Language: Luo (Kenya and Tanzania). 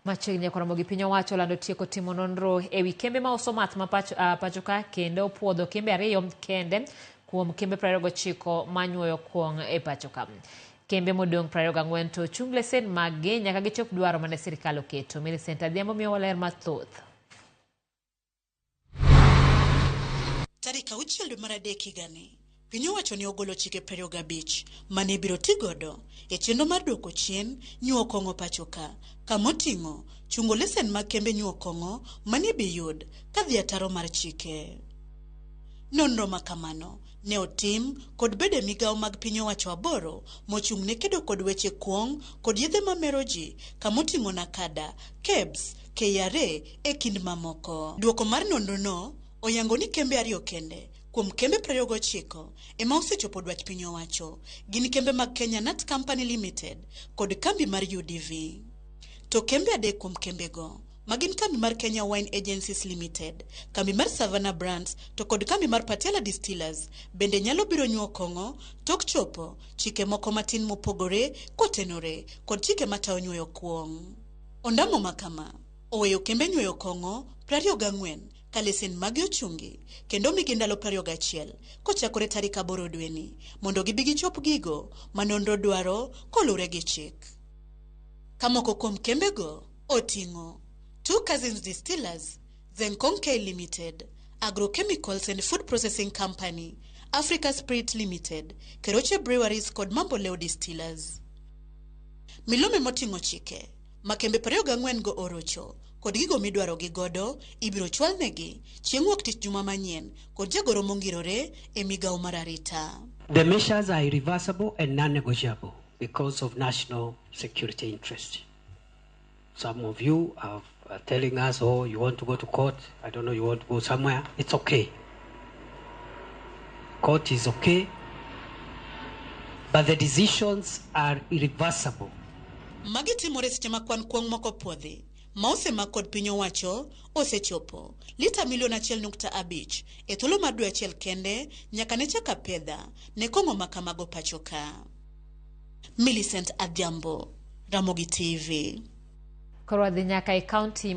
Machiegni kod Ramogi piny owacho olando tieko timo nonro ewi kembe ma uso math ma pacho ka kendo opuodho kembe 2 kende kuom kembe 29 manyuoyo kuong e pacho ka. Kembe modong 24 to chung lesen mage nyaka gichop dwaro mane sirkal oketo. Lesen adhiambo miyo ler mathoth. Tarik 6 dwe mar adek higani, piny owacho ne ogolo chike 25 mane biro tigodo e chenro mar duoko chien nyuo kong'o pacho ka, kamoting'o chungo lesen mag kembe nyuo kong'o mane biyud kadhi ataro mar chike. Nonro makamano ne otim kod bede migao mag piny owacho 8 mochung' ne kedo kod weche kuong' kod yedhe mamero ji kamoting'o nakada, KEBS, KRA e kind mamoko. Duoko mar nonro no oyango ni kembe 2 kende kuom kembe 29 ema osechopo dwach piny owacho, gin kembe mag Kenya Nut Company Limited kod kambi mar UDV. To kembe 3 kuom kembego magin kambi mar Kenya Wine Agencies Limited, kambi mar Savannah Brands to kod kambi mar Mamboleao Distillers bende nyalo biro nyuo kong'o tok chopo chike moko matin mopogore kotenore kod chike matao nyuoyo kuong'. Ondamo makama oweyo kembe nyuoyo kong'o 24 ka lesen magi ochungi kendo migi ndalo 21 kochakore tarik 8 dweni mondo gibi gichop gigo manonro dwaro kolure gi chik. Kamoko kuom kembego oting'o 2 Cousins Distillers, Zenkong K Limited, Agrochemicals and Food Processing Company, Africa Spirit Limited, Keroche Breweries kod Mamboleao Distillers. Milome moting'o chike makembe 24 go orocho kod gigo midwaro gi godo ibiro chwalnegi chieng' wuok tich juma manyien kod jagoro mongirore e migao mar arita. The measures are irreversible and non-negotiable because of national security interest. Some of you are telling us, oh, you want to go to court. I don't know, you want to go somewhere. It's okay. Court is okay. But the decisions are irreversible. Magi timore seche ma kwan kuong' moko puodhi ma osema kod piny owacho osechopo lita milion 1.5 e thuolo mar dwe achiel kende nyaka ne chaka pedha ne kong'o makamago pacho ka. Millicent Adhiambo, Ramogi TV. Koro adhi nyaka e kaunti